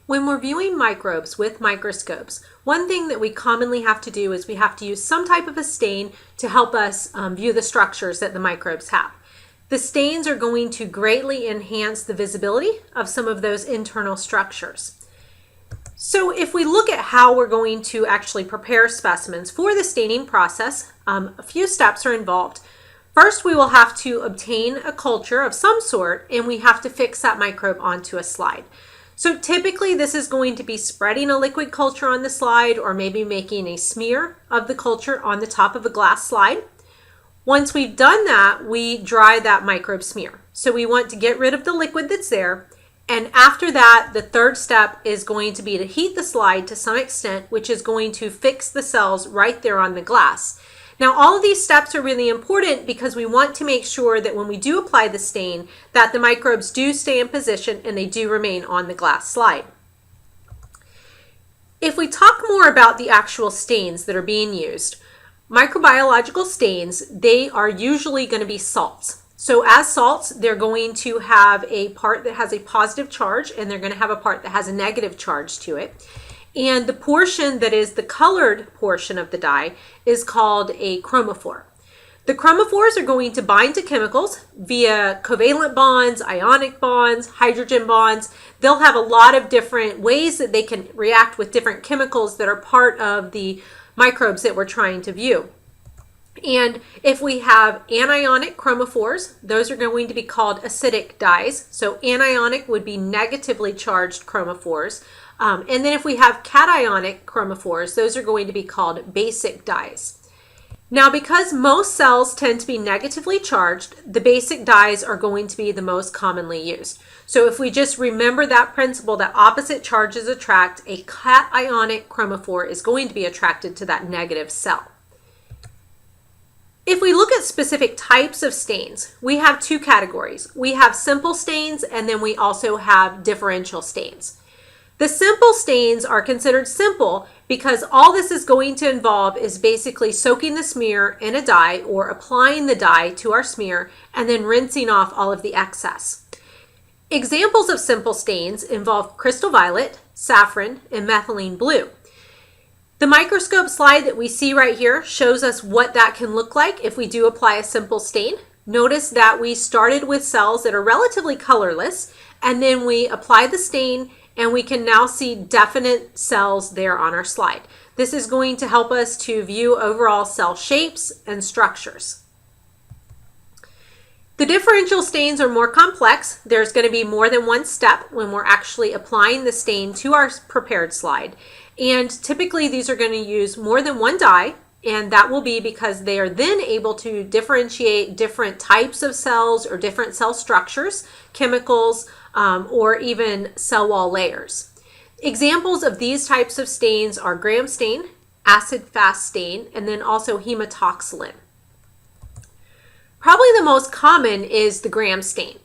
When we're viewing microbes with microscopes, one thing that we commonly have to do is we have to use some type of a stain to help us view the structures that the microbes have. The stains are going to greatly enhance the visibility of some of those internal structures. So if we look at how we're going to actually prepare specimens for the staining process, a few steps are involved. First, we will have to obtain a culture of some sort, and we have to fix that microbe onto a slide. So typically this is going to be spreading a liquid culture on the slide, or maybe making a smear of the culture on the top of a glass slide. Once we've done that, we dry that microbe smear. So we want to get rid of the liquid that's there. And after that, the third step is going to be to heat the slide to some extent, which is going to fix the cells right there on the glass. Now, all of these steps are really important because we want to make sure that when we do apply the stain, that the microbes do stay in position and they do remain on the glass slide. If we talk more about the actual stains that are being used, microbiological stains, they are usually going to be salts. So as salts, they're going to have a part that has a positive charge, and they're going to have a part that has a negative charge to it. And the portion that is the colored portion of the dye is called a chromophore. The chromophores are going to bind to chemicals via covalent bonds, ionic bonds, hydrogen bonds. They'll have a lot of different ways that they can react with different chemicals that are part of the microbes that we're trying to view. And if we have anionic chromophores, those are going to be called acidic dyes. So anionic would be negatively charged chromophores. And then if we have cationic chromophores, those are going to be called basic dyes. Now, because most cells tend to be negatively charged, the basic dyes are going to be the most commonly used. So if we just remember that principle that opposite charges attract, a cationic chromophore is going to be attracted to that negative cell. If we look at specific types of stains, we have two categories. We have simple stains, and then we also have differential stains. The simple stains are considered simple because all this is going to involve is basically soaking the smear in a dye or applying the dye to our smear and then rinsing off all of the excess. Examples of simple stains involve crystal violet, saffron, and methylene blue. The microscope slide that we see right here shows us what that can look like if we do apply a simple stain. Notice that we started with cells that are relatively colorless, and then we apply the stain, and we can now see definite cells there on our slide. This is going to help us to view overall cell shapes and structures. The differential stains are more complex. There's going to be more than one step when we're actually applying the stain to our prepared slide. And typically these are going to use more than one dye, and that will be because they are then able to differentiate different types of cells or different cell structures, chemicals, or even cell wall layers. Examples of these types of stains are gram stain, Acidfast stain, and then also hematoxylin. Probably the most common is the gram stain.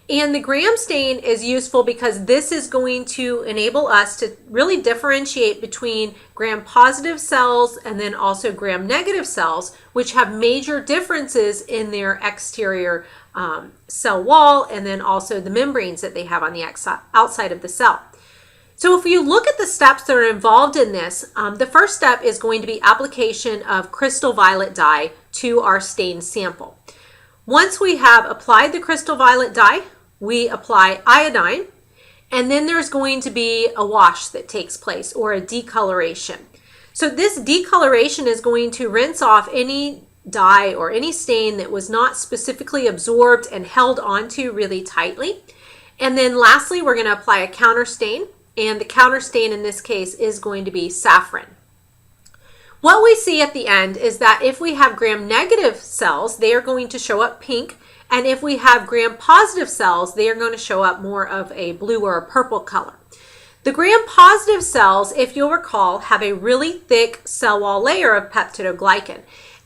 And the gram stain is useful because this is going to enable us to really differentiate between gram-positive cells and then also gram-negative cells, which have major differences in their exterior cell wall and then also the membranes that they have on the outside of the cell. So if you look at the steps that are involved in this, the first step is going to be application of crystal violet dye to our stained sample. Once we have applied the crystal violet dye, we apply iodine, and then there's going to be a wash that takes place, or a decoloration. So this decoloration is going to rinse off any dye or any stain that was not specifically absorbed and held onto really tightly. And then lastly, we're going to apply a counter stain, and the counter stain in this case is going to be saffron. What we see at the end is that if we have gram-negative cells, they are going to show up pink. And if we have gram-positive cells, they are going to show up more of a blue or a purple color. The gram-positive cells, if you'll recall, have a really thick cell wall layer of peptidoglycan.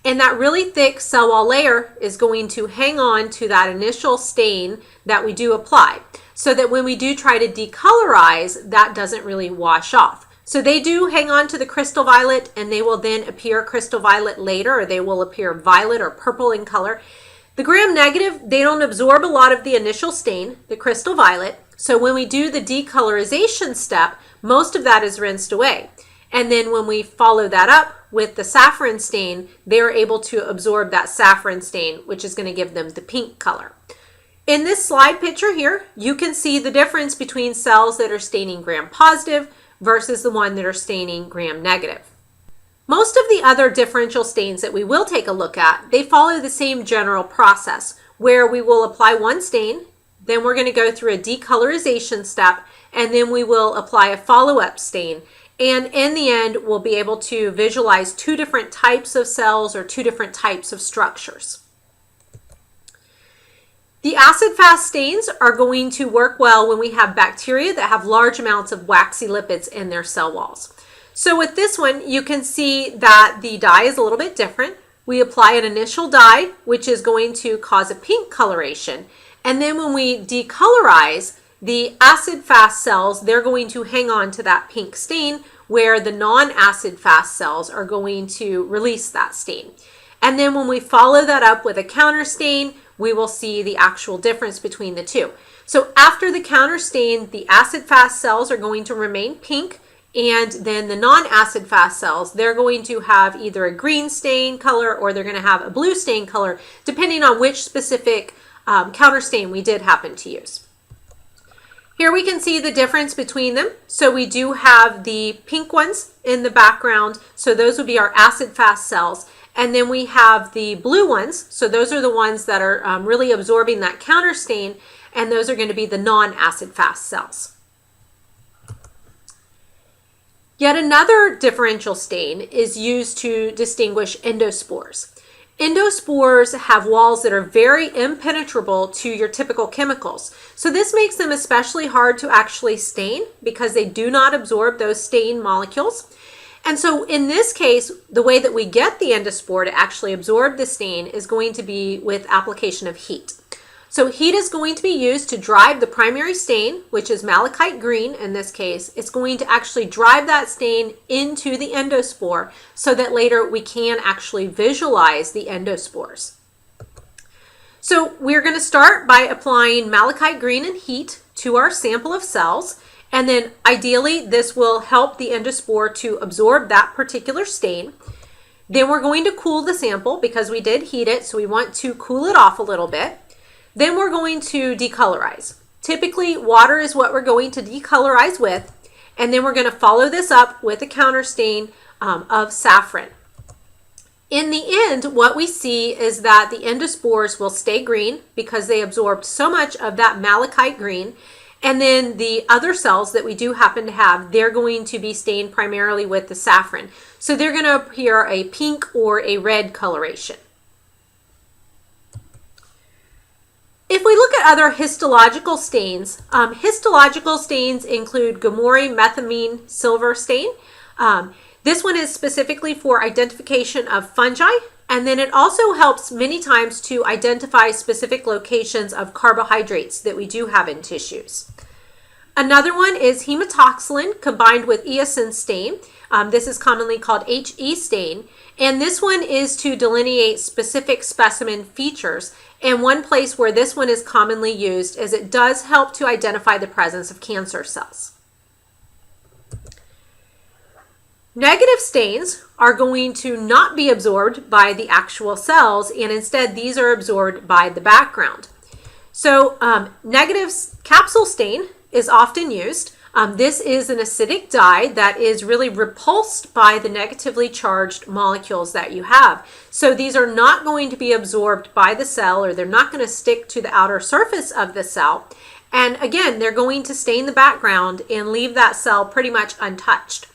And that really thick cell wall layer is going to hang on to that initial stain that we do apply, so that when we do try to decolorize, that doesn't really wash off. So they do hang on to the crystal violet, and they will then appear crystal violet later, or they will appear violet or purple in color. The gram-negative, they don't absorb a lot of the initial stain, the crystal violet, So when we do the decolorization step, most of that is rinsed away. And then when we follow that up with the saffron stain, they're able to absorb that saffron stain, which is going to give them the pink color. In this slide picture here, you can see the difference between cells that are staining gram-positive versus the one that are staining gram-negative. Most of the other differential stains that we will take a look at, they follow the same general process, where we will apply one stain, then we're going to go through a decolorization step, and then we will apply a follow-up stain. And in the end, we'll be able to visualize two different types of cells or two different types of structures. The acid-fast stains are going to work well when we have bacteria that have large amounts of waxy lipids in their cell walls. So with this one, you can see that the dye is a little bit different. We apply an initial dye, which is going to cause a pink coloration. And then when we decolorize, the acid-fast cells, they're going to hang on to that pink stain, where the non-acid-fast cells are going to release that stain. And then when we follow that up with a counter stain, we will see the actual difference between the two. So after the counter stain, the acid-fast cells are going to remain pink, and then the non-acid-fast cells, they're going to have either a green stain color or they're going to have a blue stain color, depending on which specific counter stain we did happen to use. Here we can see the difference between them. So we do have the pink ones in the background. So those would be our acid-fast cells. And then we have the blue ones. So those are the ones that are really absorbing that counter stain. And those are going to be the non-acid-fast cells. Yet another differential stain is used to distinguish endospores. Endospores have walls that are very impenetrable to your typical chemicals. So this makes them especially hard to actually stain because they do not absorb those stain molecules. And so in this case, the way that we get the endospore to actually absorb the stain is going to be with application of heat. So heat is going to be used to drive the primary stain, which is malachite green in this case. It's going to actually drive that stain into the endospore so that later we can actually visualize the endospores. So we're going to start by applying malachite green and heat to our sample of cells. And then ideally, this will help the endospore to absorb that particular stain. Then we're going to cool the sample because we did heat it, so we want to cool it off a little bit. Then we're going to decolorize. Typically, water is what we're going to decolorize with, and then we're going to follow this up with a counter stain of saffron. In the end, what we see is that the endospores will stay green because they absorbed so much of that malachite green, and then the other cells that we do happen to have, they're going to be stained primarily with the saffron. So they're going to appear a pink or a red coloration. If we look at other histological stains, histological stains include Gamori methamine silver stain. This one is specifically for identification of fungi, and then it also helps many times to identify specific locations of carbohydrates that we do have in tissues. Another one is hematoxylin combined with eosin stain. This is commonly called HE stain, and this one is to delineate specific specimen features. And one place where this one is commonly used is it does help to identify the presence of cancer cells. Negative stains are going to not be absorbed by the actual cells, and instead these are absorbed by the background. So negative capsule stain is often used. This is an acidic dye that is really repulsed by the negatively charged molecules that you have. So these are not going to be absorbed by the cell, or they're not going to stick to the outer surface of the cell. And again, they're going to stain the background and leave that cell pretty much untouched.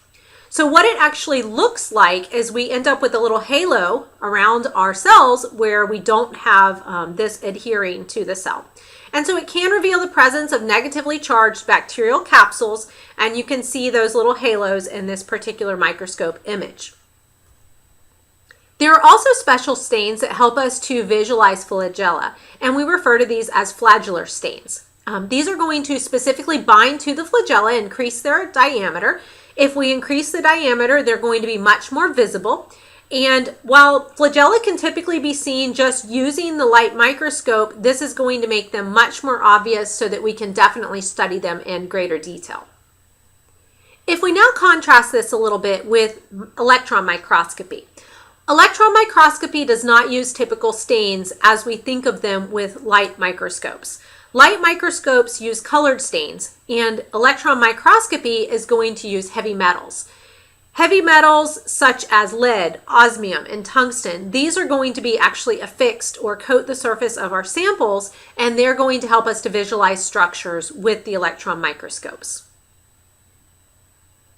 So what it actually looks like is we end up with a little halo around our cells where we don't have this adhering to the cell. And so it can reveal the presence of negatively charged bacterial capsules, and you can see those little halos in this particular microscope image. There are also special stains that help us to visualize flagella, and we refer to these as flagellar stains. These are going to specifically bind to the flagella and increase their diameter. If we increase the diameter, they're going to be much more visible. And while flagella can typically be seen just using the light microscope, this is going to make them much more obvious so that we can definitely study them in greater detail. If we now contrast this a little bit with electron microscopy. Electron microscopy does not use typical stains as we think of them with light microscopes. Light microscopes use colored stains, and electron microscopy is going to use heavy metals. Heavy metals such as lead, osmium, and tungsten, these are going to be actually affixed or coat the surface of our samples, and they're going to help us to visualize structures with the electron microscopes.